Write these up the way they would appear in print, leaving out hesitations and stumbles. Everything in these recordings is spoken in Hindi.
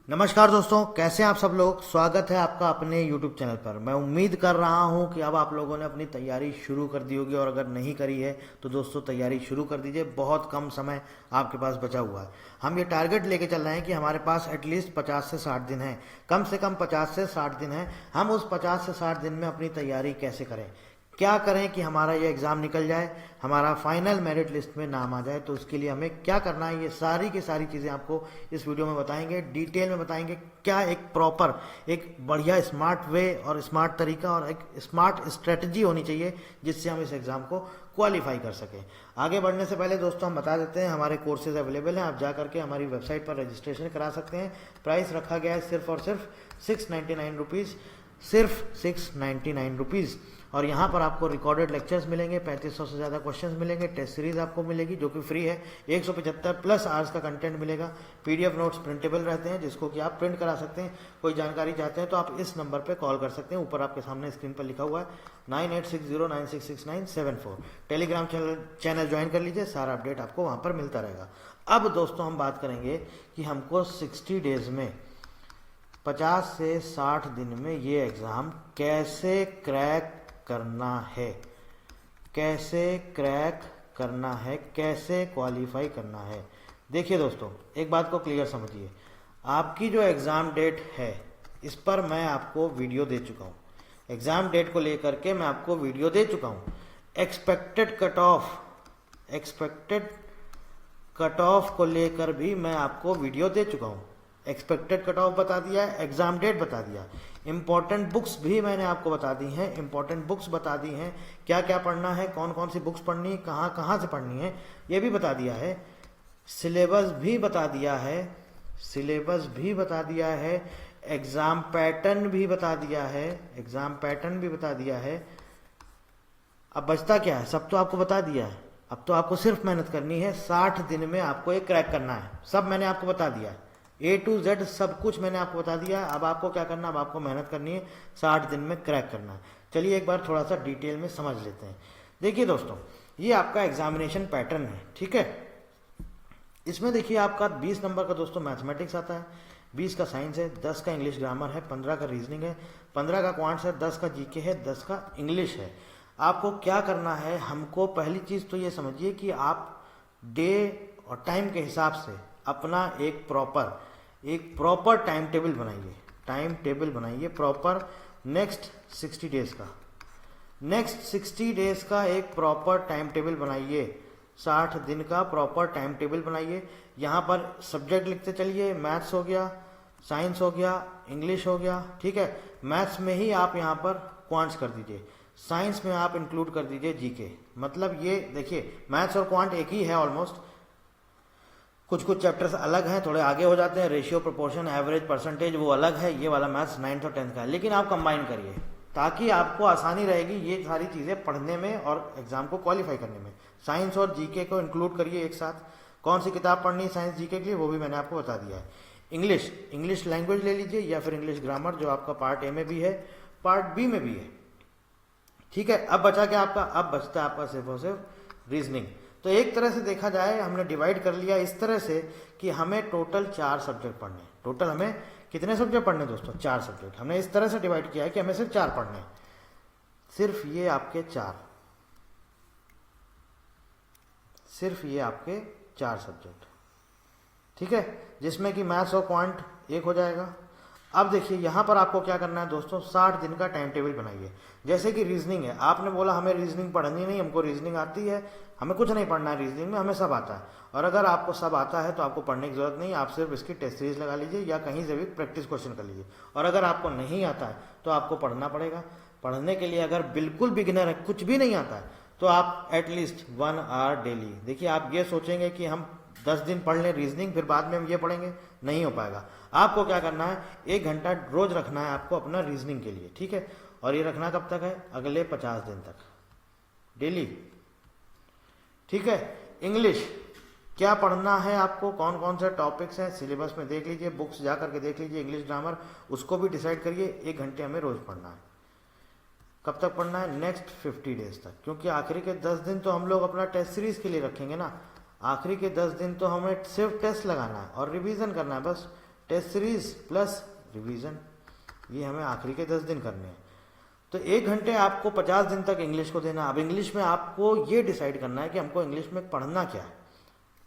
नमस्कार दोस्तों, कैसे हैं आप सब लोग। स्वागत है आपका अपने YouTube चैनल पर। मैं उम्मीद कर रहा हूं कि अब आप लोगों ने अपनी तैयारी शुरू कर दी होगी, और अगर नहीं करी है तो दोस्तों तैयारी शुरू कर दीजिए। बहुत कम समय आपके पास बचा हुआ है। हम ये टारगेट लेके चल रहे हैं कि हमारे पास एटलीस्ट 50 से 60 दिन है, कम से कम 50 से 60 दिन है। हम उस 50 से 60 दिन में अपनी तैयारी कैसे करें, क्या करें कि हमारा ये एग्ज़ाम निकल जाए, हमारा फाइनल मेरिट लिस्ट में नाम आ जाए। तो उसके लिए हमें क्या करना है, ये सारी की सारी चीज़ें आपको इस वीडियो में बताएंगे, डिटेल में बताएंगे। क्या एक प्रॉपर, एक बढ़िया स्मार्ट वे और स्मार्ट तरीका और एक स्मार्ट स्ट्रेटजी होनी चाहिए जिससे हम इस एग्ज़ाम को क्वालिफाई कर सकें। आगे बढ़ने से पहले दोस्तों हम बता देते हैं हमारे कोर्सेज अवेलेबल हैं। आप जा करके हमारी वेबसाइट पर रजिस्ट्रेशन करा सकते हैं। प्राइस रखा गया है सिर्फ और सिर्फ 699 रुपीज़, सिर्फ 699 रुपीज़। और यहाँ पर आपको रिकॉर्डेड लेक्चर्स मिलेंगे, 3500 से ज़्यादा क्वेश्चंस मिलेंगे, टेस्ट सीरीज आपको मिलेगी जो कि फ्री है, 175 प्लस आवर्स का कंटेंट मिलेगा। पीडीएफ नोट्स प्रिंटेबल रहते हैं जिसको कि आप प्रिंट करा सकते हैं। कोई जानकारी चाहते हैं तो आप इस नंबर पर कॉल कर सकते हैं, ऊपर आपके सामने स्क्रीन पर लिखा हुआ है 9860966974। टेलीग्राम चैनल ज्वाइन कर लीजिए, सारा अपडेट आपको वहाँ पर मिलता रहेगा। अब दोस्तों हम बात करेंगे कि हमको 60 डेज में, 50 से 60 दिन में ये एग्ज़ाम कैसे क्रैक करना है, कैसे क्रैक करना है, कैसे क्वालिफाई करना है। देखिए दोस्तों, एक बात को क्लियर समझिए। आपकी जो एग्ज़ाम डेट है इस पर मैं आपको वीडियो दे चुका हूँ। एग्ज़ाम डेट को लेकर के मैं आपको वीडियो दे चुका हूँ। एक्सपेक्टेड कट ऑफ को लेकर भी मैं आपको वीडियो दे चुका हूँ। एक्सपेक्टेड कट ऑफ बता दिया है, एग्जाम डेट बता दिया, इंपॉर्टेंट बुक्स भी मैंने आपको बता दी हैं। इंपॉर्टेंट बुक्स बता दी हैं, क्या क्या पढ़ना है, कौन कौन सी बुक्स पढ़नी है, कहाँ कहाँ से पढ़नी है, ये भी बता दिया है। सिलेबस भी बता दिया है, एग्जाम पैटर्न भी बता दिया है, अब बचता क्या है, सब तो आपको बता दिया है। अब तो आपको सिर्फ मेहनत करनी है। 60 दिन में आपको ये क्रैक करना है। सब मैंने आपको बता दिया है, A to Z सब कुछ मैंने आपको बता दिया है। अब आपको क्या करना है, अब आपको मेहनत करनी है, 60 दिन में क्रैक करना है। चलिए एक बार थोड़ा सा डिटेल में समझ लेते हैं। देखिए दोस्तों, ये आपका एग्जामिनेशन पैटर्न है, ठीक है। इसमें देखिए आपका 20 नंबर का दोस्तों मैथमेटिक्स आता है, 20 का साइंस है, 10 का इंग्लिश ग्रामर है, 15 का रीजनिंग है, 15 का क्वांट्स है, 10 का जीके है, 10 का इंग्लिश है। आपको क्या करना है, हमको पहली चीज़ तो ये समझिए कि आप डे और टाइम के हिसाब से अपना एक प्रॉपर टाइम टेबल बनाइए प्रॉपर। नेक्स्ट 60 डेज का एक प्रॉपर टाइम टेबल बनाइए, 60 दिन का प्रॉपर टाइम टेबल बनाइए। यहाँ पर सब्जेक्ट लिखते चलिए, मैथ्स हो गया, साइंस हो गया, इंग्लिश हो गया, ठीक है। मैथ्स में ही आप यहाँ पर क्वांट्स कर दीजिए, साइंस में आप इंक्लूड कर दीजिए जीके। मतलब ये देखिए, मैथ्स और क्वांट एक ही है ऑलमोस्ट, कुछ चैप्टर्स अलग हैं, थोड़े आगे हो जाते हैं, रेशियो, प्रोपोर्शन, एवरेज, परसेंटेज वो अलग है। ये वाला मैथ्स 9th और 10th का है, लेकिन आप कंबाइन करिए ताकि आपको आसानी रहेगी ये सारी चीज़ें पढ़ने में और एग्जाम को क्वालिफाई करने में। साइंस और जीके को इंक्लूड करिए एक साथ। कौन सी किताब पढ़नी है साइंस जीके के लिए वो भी मैंने आपको बता दिया है। इंग्लिश लैंग्वेज ले लीजिए, या फिर इंग्लिश ग्रामर जो आपका पार्ट ए में भी है, पार्ट बी में भी है, ठीक है। अब बचा क्या आपका, अब बचता है आपका सिर्फ और सिर्फ रीजनिंग। तो एक तरह से देखा जाए हमने डिवाइड कर लिया इस तरह से कि हमें टोटल 4 सब्जेक्ट पढ़ने हैं। टोटल हमें कितने सब्जेक्ट पढ़ने दोस्तों, 4 सब्जेक्ट। हमने इस तरह से डिवाइड किया है कि हमें सिर्फ 4 पढ़ने हैं, सिर्फ ये आपके 4 सब्जेक्ट, ठीक है, जिसमें कि मैथ्स और क्वांट एक हो जाएगा। अब देखिए यहाँ पर आपको क्या करना है दोस्तों, 60 दिन का टाइम टेबल बनाइए। जैसे कि रीजनिंग है, आपने बोला हमें रीजनिंग पढ़नी नहीं, हमको रीजनिंग आती है, हमें कुछ नहीं पढ़ना है रीजनिंग में, हमें सब आता है। और अगर आपको सब आता है तो आपको पढ़ने की जरूरत नहीं, आप सिर्फ इसकी टेस्ट सीरीज लगा लीजिए या कहीं से भी प्रैक्टिस क्वेश्चन कर लीजिए। और अगर आपको नहीं आता है तो आपको पढ़ना पड़ेगा। पढ़ने के लिए अगर बिल्कुल बिगिनर है, कुछ भी नहीं आता है, तो आप एटलीस्ट 1 आवर डेली। देखिए आप ये सोचेंगे कि हम 10 दिन पढ़ लें रीजनिंग, फिर बाद में हम ये पढ़ेंगे, नहीं हो पाएगा। आपको क्या करना है, 1 घंटा रोज रखना है आपको अपना रीजनिंग के लिए, ठीक है। और ये रखना कब तक है, अगले 50 दिन तक डेली, ठीक है। इंग्लिश क्या पढ़ना है आपको, कौन कौन से टॉपिक्स हैं सिलेबस में देख लीजिए, बुक्स जा करके देख लीजिए, इंग्लिश ग्रामर, उसको भी डिसाइड करिए। 1 घंटे हमें रोज पढ़ना है। कब तक पढ़ना है, नेक्स्ट 50 डेज तक, क्योंकि आखिरी के 10 दिन तो हम लोग अपना टेस्ट सीरीज के लिए रखेंगे ना। आखिरी के 10 दिन तो हमें सिर्फ टेस्ट लगाना है और रिवीजन करना है बस। टेस्ट सीरीज प्लस रिवीजन, ये हमें आखिरी के 10 दिन करने हैं। तो 1 घंटे आपको 50 दिन तक इंग्लिश को देना। अब इंग्लिश में आपको ये डिसाइड करना है कि हमको इंग्लिश में पढ़ना क्या है।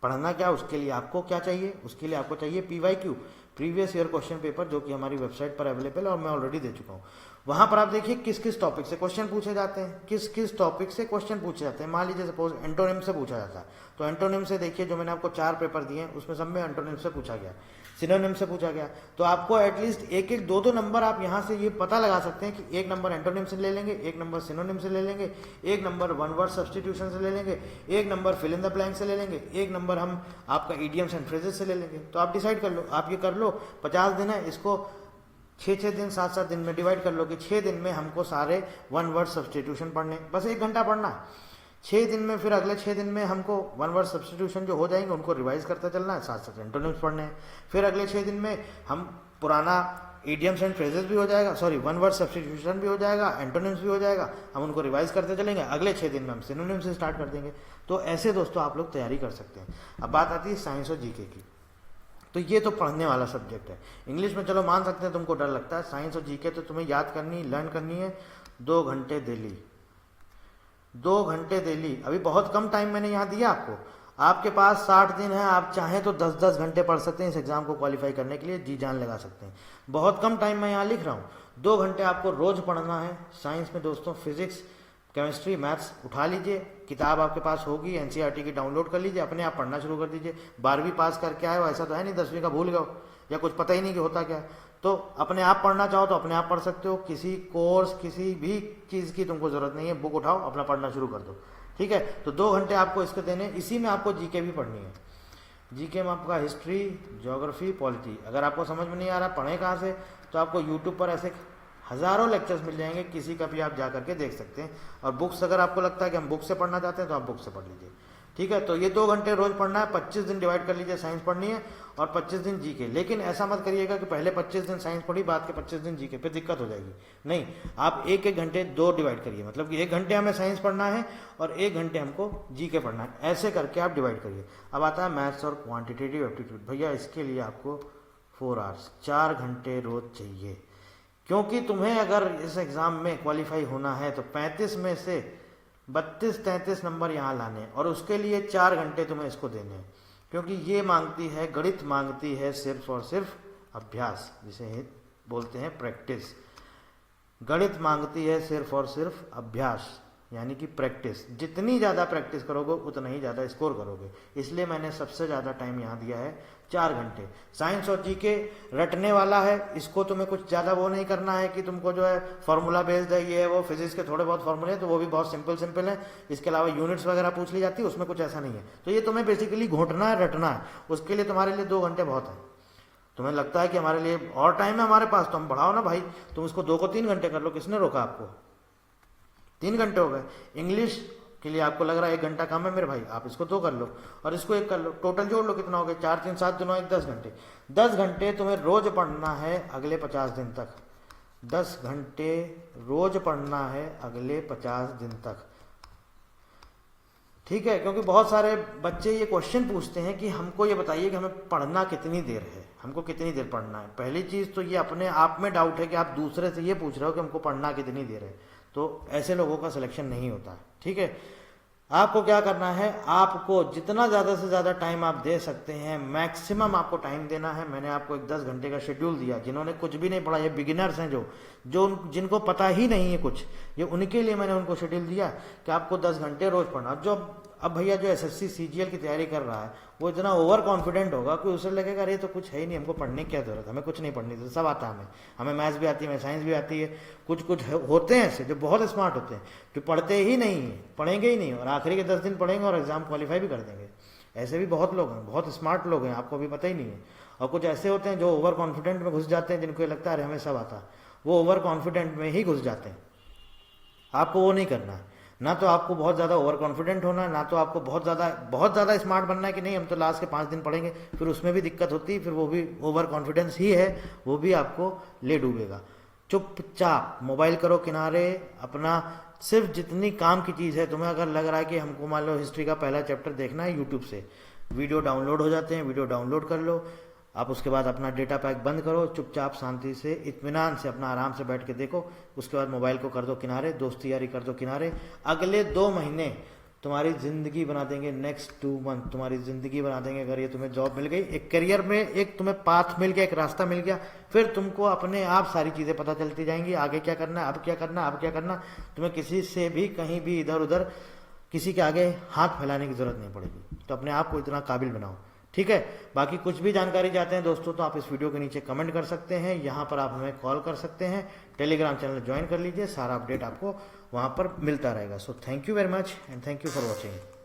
पढ़ना क्या, उसके लिए आपको क्या चाहिए, उसके लिए आपको चाहिए PYQ, previous year question paper, जो कि हमारी वेबसाइट पर अवेलेबल है और मैं ऑलरेडी दे चुका हूँ। वहां पर आप देखिए किस किस टॉपिक से क्वेश्चन पूछे जाते हैं, किस किस टॉपिक से क्वेश्चन पूछे जाते हैं। मान लीजिए सपोज एंटोनिम से पूछा जाता है, तो एंटोनिम से देखिए जो मैंने आपको 4 पेपर दिए हैं उसमें सब में एंटोनिम से पूछा गया, सिनोनिम से पूछा गया। तो आपको एटलीस्ट 1-1, 2-2 नंबर आप यहाँ से ये पता लगा सकते हैं कि 1 नंबर एंटोनिम से ले लेंगे, 1 नंबर सिनोनिम से ले लेंगे, 1 नंबर वन वर्ड सब्सटीट्यूशन से ले लेंगे, 1 number fill in the blank से ले लेंगे, 1 नंबर हम आपका इडियम्स एंड फ्रेजेस से ले लेंगे। तो आप डिसाइड कर लो, आप ये कर लो 50 दिन है, इसको 6-6 दिन 7-7 दिन में डिवाइड कर लो कि 6 दिन में हमको सारे वन वर्ड सब्सटीट्यूशन पढ़ने, बस 1 घंटा पढ़ना है। 6 दिन में फिर अगले 6 दिन में हमको वन वर्ड सब्सटीट्यूशन जो हो जाएंगे उनको रिवाइज करते चलना है, साथ साथ एंटोनिम्स पढ़ने हैं। फिर अगले 6 दिन में हम पुराना इडियम्स एंड फ्रेजेस भी हो जाएगा, सॉरी वन वर्ड सब्सटीट्यूशन भी हो जाएगा, एंटोनिम्स भी हो जाएगा, हम उनको रिवाइज करते चलेंगे। अगले 6 दिन में हम सिनोनिम्स से स्टार्ट कर देंगे। तो ऐसे दोस्तों आप लोग तैयारी कर सकते हैं। अब बात आती है साइंस और जीके की। तो ये तो पढ़ने वाला सब्जेक्ट है। इंग्लिश में चलो मान सकते हैं तुमको डर लगता है, साइंस और जीके तो तुम्हें याद करनी, लर्न करनी है 2 घंटे डेली, 2 घंटे डेली। अभी बहुत कम टाइम मैंने यहाँ दिया आपको, आपके पास 60 दिन है, आप चाहें तो 10-10 घंटे पढ़ सकते हैं इस एग्जाम को क्वालिफाई करने के लिए, जी जान लगा सकते हैं। बहुत कम टाइम मैं यहाँ लिख रहा हूँ। 2 घंटे आपको रोज पढ़ना है। साइंस में दोस्तों फिजिक्स, केमिस्ट्री, मैथ्स उठा लीजिए, किताब आपके पास होगी एनसीईआरटी की, डाउनलोड कर लीजिए, अपने आप पढ़ना शुरू कर दीजिए। 12वीं पास करके आए हो, ऐसा तो है नहीं 10वीं का भूल गए या कुछ पता ही नहीं कि होता क्या है। तो अपने आप पढ़ना चाहो तो अपने आप पढ़ सकते हो, किसी कोर्स किसी भी चीज़ की तुमको जरूरत नहीं है। बुक उठाओ, अपना पढ़ना शुरू कर दो, ठीक है। तो 2 घंटे आपको इसके देने। इसी में आपको जीके भी पढ़नी है। जीके में आपका हिस्ट्री, ज्योग्राफी, पॉलिटी। अगर आपको समझ में नहीं आ रहा पढ़ें कहाँ से, तो आपको यूट्यूब पर ऐसे हज़ारों लेक्चर्स मिल जाएंगे, किसी का भी आप जा करके देख सकते हैं। और बुक्स अगर आपको लगता है कि हम बुक से पढ़ना चाहते हैं तो आप बुक से पढ़ लीजिए, ठीक है। तो ये 2 घंटे रोज पढ़ना है, 25 दिन डिवाइड कर लीजिए, साइंस पढ़नी है और 25 दिन जीके। लेकिन ऐसा मत करिएगा कि पहले 25 दिन साइंस पढ़ी बाद के 25 दिन जीके, पे दिक्कत हो जाएगी। नहीं, आप 1-1 घंटे 2 डिवाइड करिए, मतलब कि 1 घंटे हमें साइंस पढ़ना है और 1 घंटे हमको जीके पढ़ना है, ऐसे करके आप डिवाइड करिए। अब आता है मैथ्स और क्वान्टिटेटिव एप्टीट्यूड। भैया इसके लिए आपको 4 आवर्स, 4 घंटे रोज चाहिए, क्योंकि तुम्हें अगर इस एग्जाम में क्वालिफाई होना है तो 35 में से 32-33 नंबर यहाँ लाने हैं और उसके लिए 4 घंटे तुम्हें इसको देने हैं। क्योंकि ये मांगती है, गणित मांगती है सिर्फ और सिर्फ अभ्यास, जिसे बोलते हैं प्रैक्टिस। गणित मांगती है सिर्फ और सिर्फ अभ्यास, यानी कि प्रैक्टिस। जितनी ज़्यादा प्रैक्टिस करोगे उतना ही ज़्यादा स्कोर करोगे। इसलिए मैंने सबसे ज़्यादा टाइम यहाँ दिया है 4 घंटे। साइंस और जीके रटने वाला है, इसको तुम्हें कुछ ज़्यादा वो नहीं करना है कि तुमको जो है फॉर्मूला बेस्ड है, ये है वो। फिजिक्स के थोड़े बहुत फॉर्मूले हैं तो वो भी बहुत सिंपल हैं। इसके अलावा यूनिट्स वगैरह पूछ ली जाती है, उसमें कुछ ऐसा नहीं है। तो ये तुम्हें बेसिकली घोटना है, रटना है। उसके लिए तुम्हारे लिए 2 घंटे बहुत है। तुम्हें लगता है कि हमारे लिए और टाइम है हमारे पास, तो हम बढ़ाओ ना भाई, तुम इसको 2 को 3 घंटे कर लो, किसने रोका आपको? 3 घंटे हो गए। इंग्लिश के लिए आपको लग रहा है 1 घंटा कम है मेरे भाई, आप इसको 2 कर लो और इसको 1 कर लो, टोटल जोड़ लो कितना हो गया, 4 3 7 2 9 1 10 घंटे। 10 घंटे तुम्हें रोज पढ़ना है अगले 50 दिन तक। 10 घंटे रोज पढ़ना है अगले 50 दिन तक, ठीक है। क्योंकि बहुत सारे बच्चे ये क्वेश्चन पूछते हैं कि हमको ये बताइए कि हमें पढ़ना कितनी देर है, हमको कितनी देर पढ़ना है। पहली चीज़ तो ये अपने आप में डाउट है कि आप दूसरे से ये पूछ रहे हो कि हमको पढ़ना कितनी देर है, तो ऐसे लोगों का सिलेक्शन नहीं होता है, ठीक है। आपको क्या करना है, आपको जितना ज़्यादा से ज़्यादा टाइम आप दे सकते हैं, मैक्सिमम आपको टाइम देना है। मैंने आपको एक 10 घंटे का शेड्यूल दिया। जिन्होंने कुछ भी नहीं पढ़ा, ये बिगिनर्स हैं जो जिनको पता ही नहीं है कुछ, ये उनके लिए मैंने उनको शेड्यूल दिया कि आपको 10 घंटे रोज पढ़ना। जो अब भैया जो एसएससी सीजीएल की तैयारी कर रहा है वो इतना ओवर कॉन्फिडेंट होगा कि उसे लगेगा अरे तो कुछ है ही नहीं, हमको पढ़ने की क्या जरूरत है, हमें कुछ नहीं पढ़नी, तो सब आता है हमें मैथ्स भी आती है, हमें साइंस भी आती है। कुछ होते हैं ऐसे जो बहुत स्मार्ट होते हैं, जो पढ़ते ही नहीं है, पढ़ेंगे ही नहीं और आखिरी के 10 दिन पढ़ेंगे और एग्जाम क्वालिफाई भी कर देंगे। ऐसे भी बहुत लोग हैं, बहुत स्मार्ट लोग हैं, आपको अभी पता ही नहीं है। और कुछ ऐसे होते हैं जो ओवर कॉन्फिडेंट में घुस जाते हैं, जिनको ये लगता है अरे हमें सब आता है, वो ओवर कॉन्फिडेंट में ही घुस जाते हैं। आपको वो नहीं करना है। ना तो आपको बहुत ज़्यादा ओवर कॉन्फिडेंट होना है, ना तो आपको बहुत ज़्यादा स्मार्ट बनना है कि नहीं हम तो लास्ट के 5 दिन पढ़ेंगे, फिर उसमें भी दिक्कत होती है, फिर वो भी ओवर कॉन्फिडेंस ही है, वो भी आपको ले डूबेगा। चुपचाप मोबाइल करो किनारे, अपना सिर्फ जितनी काम की चीज़ है, तुम्हें अगर लग रहा है कि हमको मान लो हिस्ट्री का पहला चैप्टर देखना है, यूट्यूब से वीडियो डाउनलोड हो जाते हैं, वीडियो डाउनलोड कर लो। आप उसके बाद अपना डेटा पैक बंद करो, चुपचाप शांति से इत्मीनान से अपना आराम से बैठ के देखो। उसके बाद मोबाइल को कर दो किनारे, दोस्ती यारी कर दो किनारे। अगले 2 महीने तुम्हारी ज़िंदगी बना देंगे, नेक्स्ट 2 मंथ तुम्हारी ज़िंदगी बना देंगे। अगर ये तुम्हें जॉब मिल गई, एक करियर में एक तुम्हें पाथ मिल गया, एक रास्ता मिल गया, फिर तुमको अपने आप सारी चीज़ें पता चलती जाएंगी। आगे क्या करना है, अब क्या करना है, अब क्या करना। तुम्हें किसी से भी कहीं भी इधर उधर किसी के आगे हाथ फैलाने की ज़रूरत नहीं पड़ेगी। तो अपने आप को इतना काबिल बनाओ, ठीक है। बाकी कुछ भी जानकारी चाहते हैं दोस्तों तो आप इस वीडियो के नीचे कमेंट कर सकते हैं। यहाँ पर आप हमें कॉल कर सकते हैं। टेलीग्राम चैनल ज्वाइन कर लीजिए, सारा अपडेट आपको वहाँ पर मिलता रहेगा। So thank you very much and thank you for watching.